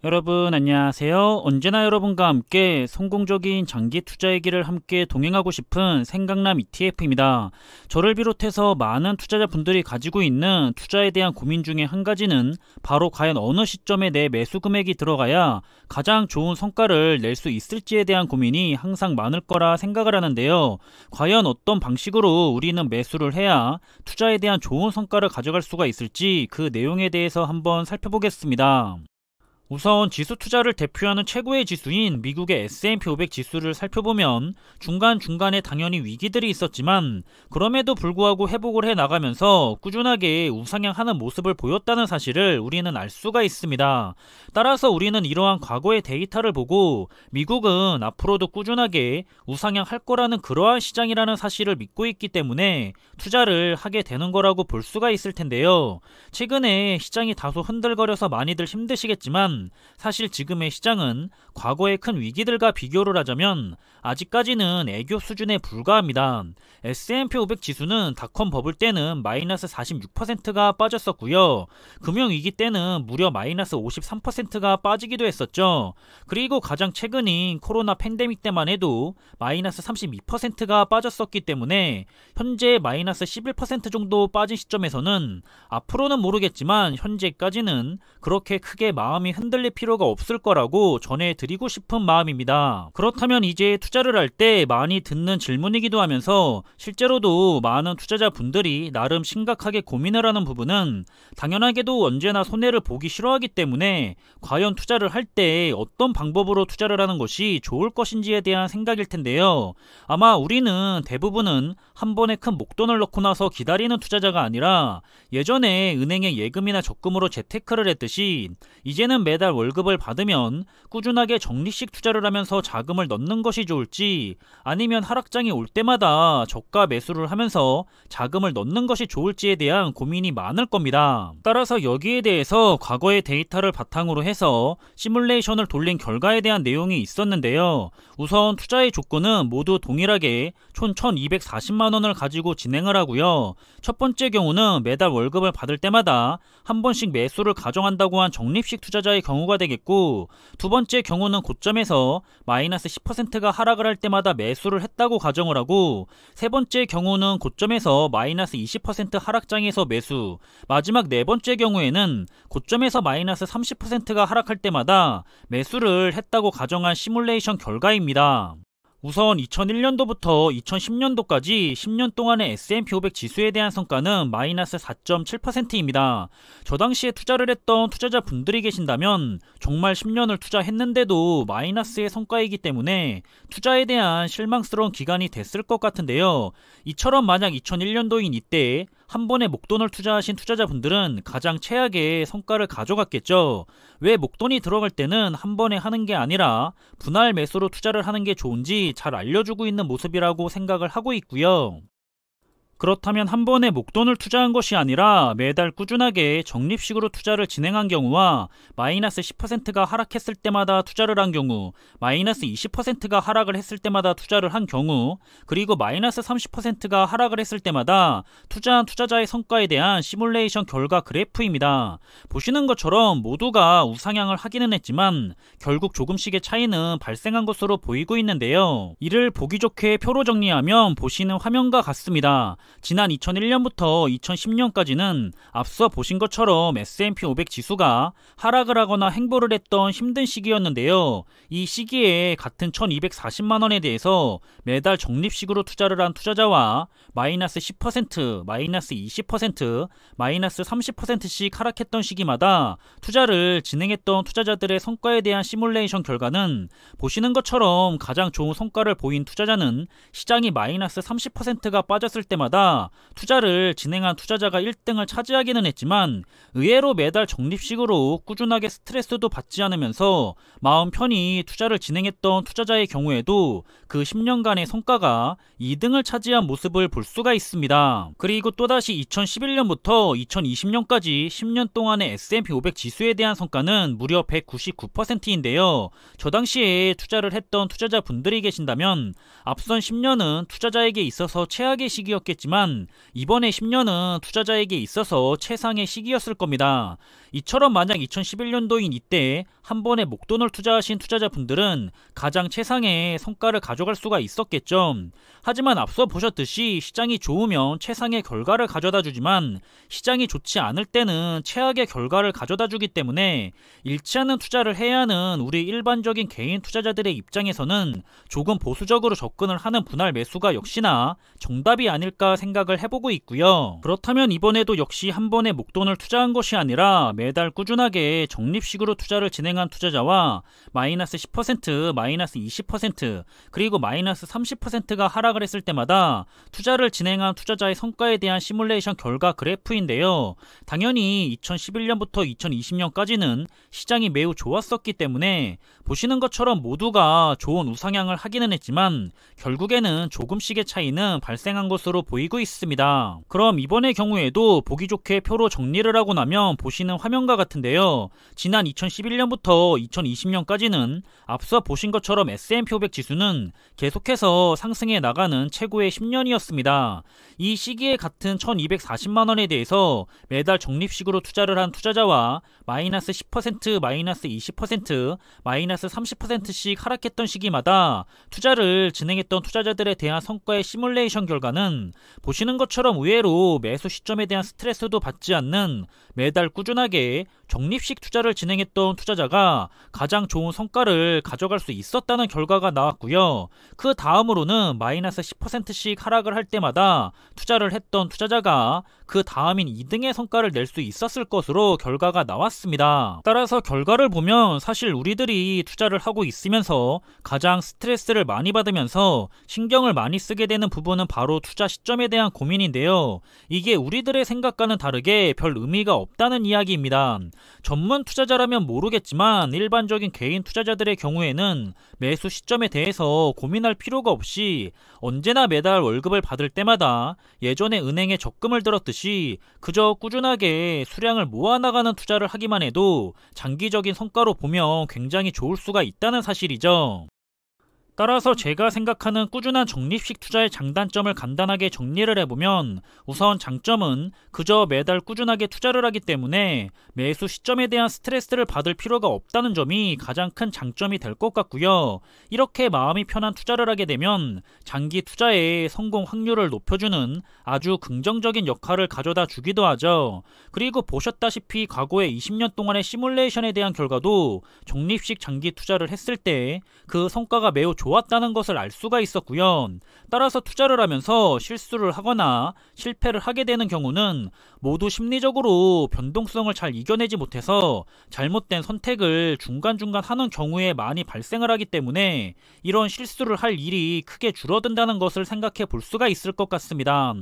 여러분 안녕하세요. 언제나 여러분과 함께 성공적인 장기 투자의 길을 함께 동행하고 싶은 생강남 ETF입니다. 저를 비롯해서 많은 투자자분들이 가지고 있는 투자에 대한 고민 중에 한 가지는 바로 과연 어느 시점에 내 매수 금액이 들어가야 가장 좋은 성과를 낼 수 있을지에 대한 고민이 항상 많을 거라 생각을 하는데요. 과연 어떤 방식으로 우리는 매수를 해야 투자에 대한 좋은 성과를 가져갈 수가 있을지 그 내용에 대해서 한번 살펴보겠습니다. 우선 지수 투자를 대표하는 최고의 지수인 미국의 S&P 500 지수를 살펴보면 중간중간에 당연히 위기들이 있었지만 그럼에도 불구하고 회복을 해 나가면서 꾸준하게 우상향하는 모습을 보였다는 사실을 우리는 알 수가 있습니다. 따라서 우리는 이러한 과거의 데이터를 보고 미국은 앞으로도 꾸준하게 우상향할 거라는 그러한 시장이라는 사실을 믿고 있기 때문에 투자를 하게 되는 거라고 볼 수가 있을 텐데요. 최근에 시장이 다소 흔들거려서 많이들 힘드시겠지만 사실 지금의 시장은 과거의 큰 위기들과 비교를 하자면 아직까지는 애교 수준에 불과합니다. S&P 500 지수는 닷컴 버블 때는 마이너스 46%가 빠졌었고요. 금융위기 때는 무려 마이너스 53%가 빠지기도 했었죠. 그리고 가장 최근인 코로나 팬데믹 때만 해도 마이너스 32%가 빠졌었기 때문에 현재 마이너스 11% 정도 빠진 시점에서는 앞으로는 모르겠지만 현재까지는 그렇게 크게 마음이 흔들릴 필요가 없을 거라고 전해드리고 싶은 마음입니다. 그렇다면 이제 투자를 할 때 많이 듣는 질문이기도 하면서 실제로도 많은 투자자분들이 나름 심각하게 고민을 하는 부분은 당연하게도 언제나 손해를 보기 싫어하기 때문에 과연 투자를 할 때 어떤 방법으로 투자를 하는 것이 좋을 것인지에 대한 생각일 텐데요. 아마 우리는 대부분은 한 번에 큰 목돈을 넣고 나서 기다리는 투자자가 아니라 예전에 은행에 예금이나 적금으로 재테크를 했듯이 이제는 매달 월급을 받으면 꾸준하게 적립식 투자를 하면서 자금을 넣는 것이 좋을지 아니면 하락장이 올 때마다 저가 매수를 하면서 자금을 넣는 것이 좋을지에 대한 고민이 많을 겁니다. 따라서 여기에 대해서 과거의 데이터를 바탕으로 해서 시뮬레이션을 돌린 결과에 대한 내용이 있었는데요. 우선 투자의 조건은 모두 동일하게 총 1240만원을 가지고 진행을 하고요. 첫 번째 경우는 매달 월급을 받을 때마다 한 번씩 매수를 가정한다고 한 적립식 투자자의 경우가 되겠고, 두 번째 경우는 고점에서 마이너스 10%가 하락을 할 때마다 매수를 했다고 가정을 하고, 세 번째 경우는 고점에서 마이너스 20% 하락장에서 매수, 마지막 네 번째 경우에는 고점에서 마이너스 30%가 하락할 때마다 매수를 했다고 가정한 시뮬레이션 결과입니다. 우선 2001년도부터 2010년도까지 10년 동안의 S&P 500 지수에 대한 성과는 마이너스 4.7%입니다. 저 당시에 투자를 했던 투자자분들이 계신다면 정말 10년을 투자했는데도 마이너스의 성과이기 때문에 투자에 대한 실망스러운 기간이 됐을 것 같은데요. 이처럼 만약 2001년도인 이때 한 번에 목돈을 투자하신 투자자분들은 가장 최악의 성과를 가져갔겠죠. 왜 목돈이 들어갈 때는 한 번에 하는 게 아니라 분할 매수로 투자를 하는 게 좋은지 잘 알려주고 있는 모습이라고 생각을 하고 있고요. 그렇다면 한 번에 목돈을 투자한 것이 아니라 매달 꾸준하게 적립식으로 투자를 진행한 경우와 마이너스 10%가 하락했을 때마다 투자를 한 경우, 마이너스 20%가 하락을 했을 때마다 투자를 한 경우, 그리고 마이너스 30%가 하락을 했을 때마다 투자한 투자자의 성과에 대한 시뮬레이션 결과 그래프입니다. 보시는 것처럼 모두가 우상향을 하기는 했지만 결국 조금씩의 차이는 발생한 것으로 보이고 있는데요. 이를 보기 좋게 표로 정리하면 보시는 화면과 같습니다. 지난 2001년부터 2010년까지는 앞서 보신 것처럼 S&P 500 지수가 하락을 하거나 횡보를 했던 힘든 시기였는데요. 이 시기에 같은 1240만원에 대해서 매달 적립식으로 투자를 한 투자자와 마이너스 10%, 마이너스 20%, 마이너스 30%씩 하락했던 시기마다 투자를 진행했던 투자자들의 성과에 대한 시뮬레이션 결과는 보시는 것처럼 가장 좋은 성과를 보인 투자자는 시장이 마이너스 30%가 빠졌을 때마다 투자를 진행한 투자자가 1등을 차지하기는 했지만 의외로 매달 적립식으로 꾸준하게 스트레스도 받지 않으면서 마음 편히 투자를 진행했던 투자자의 경우에도 그 10년간의 성과가 2등을 차지한 모습을 볼 수가 있습니다. 그리고 또다시 2011년부터 2020년까지 10년 동안의 S&P 500 지수에 대한 성과는 무려 199%인데요. 저 당시에 투자를 했던 투자자분들이 계신다면 앞선 10년은 투자자에게 있어서 최악의 시기였겠지만 모르겠지만 이번에 10년은 투자자에게 있어서 최상의 시기였을 겁니다. 이처럼 만약 2011년도인 이때 한 번에 목돈을 투자하신 투자자분들은 가장 최상의 성과를 가져갈 수가 있었겠죠. 하지만 앞서 보셨듯이 시장이 좋으면 최상의 결과를 가져다 주지만 시장이 좋지 않을 때는 최악의 결과를 가져다 주기 때문에 잃지 않는 투자를 해야 하는 우리 일반적인 개인 투자자들의 입장에서는 조금 보수적으로 접근을 하는 분할 매수가 역시나 정답이 아닐까 생각을 해보고 있고요. 그렇다면 이번에도 역시 한 번에 목돈을 투자한 것이 아니라 매달 꾸준하게 적립식으로 투자를 진행한 투자자와 마이너스 10%, 마이너스 20%, 그리고 마이너스 30%가 하락을 했을 때마다 투자를 진행한 투자자의 성과에 대한 시뮬레이션 결과 그래프인데요. 당연히 2011년부터 2020년까지는 시장이 매우 좋았었기 때문에 보시는 것처럼 모두가 좋은 우상향을 하기는 했지만 결국에는 조금씩의 차이는 발생한 것으로 보이고 있습니다. 그럼 이번의 경우에도 보기 좋게 표로 정리를 하고 나면 보시는 화면과 같은데요. 지난 2011년부터 2020년까지는 앞서 보신 것처럼 S&P 500 지수는 계속해서 상승해 나가는 최고의 10년이었습니다. 이 시기에 같은 1240만원에 대해서 매달 적립식으로 투자를 한 투자자와 마이너스 10%, 마이너스 20%, 마이너스 30%씩 하락했던 시기마다 투자를 진행했던 투자자들에 대한 성과의 시뮬레이션 결과는 보시는 것처럼 의외로 매수 시점에 대한 스트레스도 받지 않는 매달 꾸준하게 적립식 투자를 진행했던 투자자가 가장 좋은 성과를 가져갈 수 있었다는 결과가 나왔고요. 그 다음으로는 마이너스 10%씩 하락을 할 때마다 투자를 했던 투자자가 그 다음인 2등의 성과를 낼 수 있었을 것으로 결과가 나왔습니다. 따라서 결과를 보면 사실 우리들이 투자를 하고 있으면서 가장 스트레스를 많이 받으면서 신경을 많이 쓰게 되는 부분은 바로 투자 시점에 대한 고민인데요. 이게 우리들의 생각과는 다르게 별 의미가 없다는 이야기입니다. 전문 투자자라면 모르겠지만 일반적인 개인 투자자들의 경우에는 매수 시점에 대해서 고민할 필요가 없이 언제나 매달 월급을 받을 때마다 예전에 은행에 적금을 들었듯이 그저 꾸준하게 수량을 모아나가는 투자를 하기만 해도 장기적인 성과로 보면 굉장히 좋을 수가 있다는 사실이죠. 따라서 제가 생각하는 꾸준한 적립식 투자의 장단점을 간단하게 정리를 해보면 우선 장점은 그저 매달 꾸준하게 투자를 하기 때문에 매수 시점에 대한 스트레스를 받을 필요가 없다는 점이 가장 큰 장점이 될 것 같고요. 이렇게 마음이 편한 투자를 하게 되면 장기 투자의 성공 확률을 높여주는 아주 긍정적인 역할을 가져다 주기도 하죠. 그리고 보셨다시피 과거의 20년 동안의 시뮬레이션에 대한 결과도 적립식 장기 투자를 했을 때 그 성과가 매우 좋았다는 것을 알 수가 있었고요. 따라서 투자를 하면서 실수를 하거나 실패를 하게 되는 경우는 모두 심리적으로 변동성을 잘 이겨내지 못해서 잘못된 선택을 중간중간 하는 경우에 많이 발생을 하기 때문에 이런 실수를 할 일이 크게 줄어든다는 것을 생각해 볼 수가 있을 것 같습니다.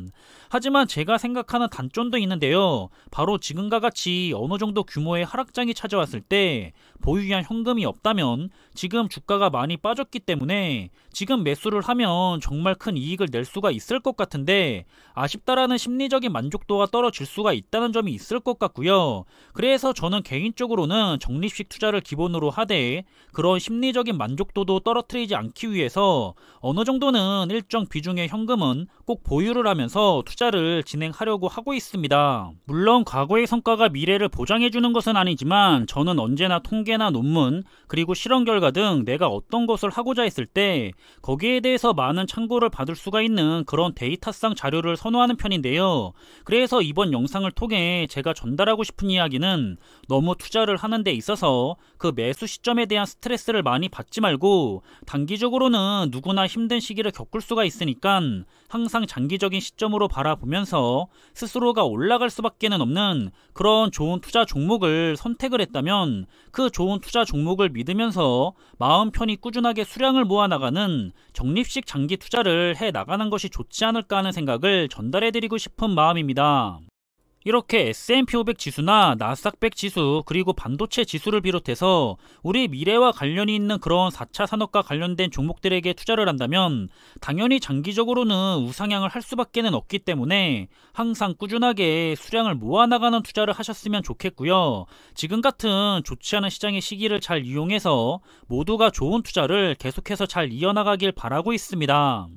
하지만 제가 생각하는 단점도 있는데요. 바로 지금과 같이 어느 정도 규모의 하락장이 찾아왔을 때 보유한 현금이 없다면 지금 주가가 많이 빠졌기 때문에 지금 매수를 하면 정말 큰 이익을 낼 수가 있을 것 같은데 아쉽다라는 심리적인 만족도가 떨어질 수가 있다는 점이 있을 것 같고요. 그래서 저는 개인적으로는 적립식 투자를 기본으로 하되 그런 심리적인 만족도도 떨어뜨리지 않기 위해서 어느 정도는 일정 비중의 현금은 꼭 보유를 하면서 투자를 진행하려고 하고 있습니다. 물론 과거의 성과가 미래를 보장해주는 것은 아니지만 저는 언제나 통계나 논문 그리고 실험 결과 등 내가 어떤 것을 하고자 했을 때 거기에 대해서 많은 참고를 받을 수가 있는 그런 데이터상 자료를 선호하는 편인데요. 그래서 이번 영상을 통해 제가 전달하고 싶은 이야기는 너무 투자를 하는 데 있어서 그 매수 시점에 대한 스트레스를 많이 받지 말고 단기적으로는 누구나 힘든 시기를 겪을 수가 있으니까 항상 장기적인 시점으로 바라보면서 스스로가 올라갈 수밖에 없는 그런 좋은 투자 종목을 선택을 했다면 그 좋은 투자 종목을 믿으면서 마음 편히 꾸준하게 수량을 모아나가는 적립식 장기 투자를 해나가는 것이 좋지 않을까 하는 생각을 전달해드리고 싶은 마음입니다. 이렇게 S&P 500 지수나 나스닥 100 지수 그리고 반도체 지수를 비롯해서 우리 미래와 관련이 있는 그런 4차 산업과 관련된 종목들에게 투자를 한다면 당연히 장기적으로는 우상향을 할 수밖에 없기 때문에 항상 꾸준하게 수량을 모아나가는 투자를 하셨으면 좋겠고요. 지금 같은 좋지 않은 시장의 시기를 잘 이용해서 모두가 좋은 투자를 계속해서 잘 이어나가길 바라고 있습니다.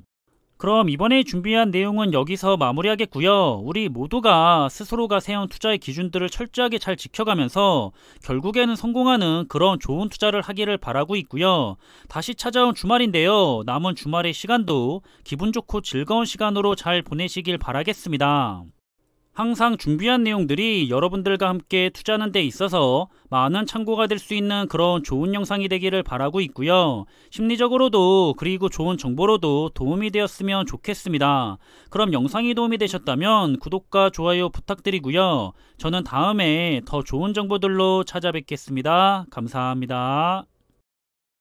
그럼 이번에 준비한 내용은 여기서 마무리하겠고요. 우리 모두가 스스로가 세운 투자의 기준들을 철저하게 잘 지켜가면서 결국에는 성공하는 그런 좋은 투자를 하기를 바라고 있고요. 다시 찾아온 주말인데요. 남은 주말의 시간도 기분 좋고 즐거운 시간으로 잘 보내시길 바라겠습니다. 항상 준비한 내용들이 여러분들과 함께 투자하는 데 있어서 많은 참고가 될 수 있는 그런 좋은 영상이 되기를 바라고 있고요. 심리적으로도 그리고 좋은 정보로도 도움이 되었으면 좋겠습니다. 그럼 영상이 도움이 되셨다면 구독과 좋아요 부탁드리고요. 저는 다음에 더 좋은 정보들로 찾아뵙겠습니다. 감사합니다.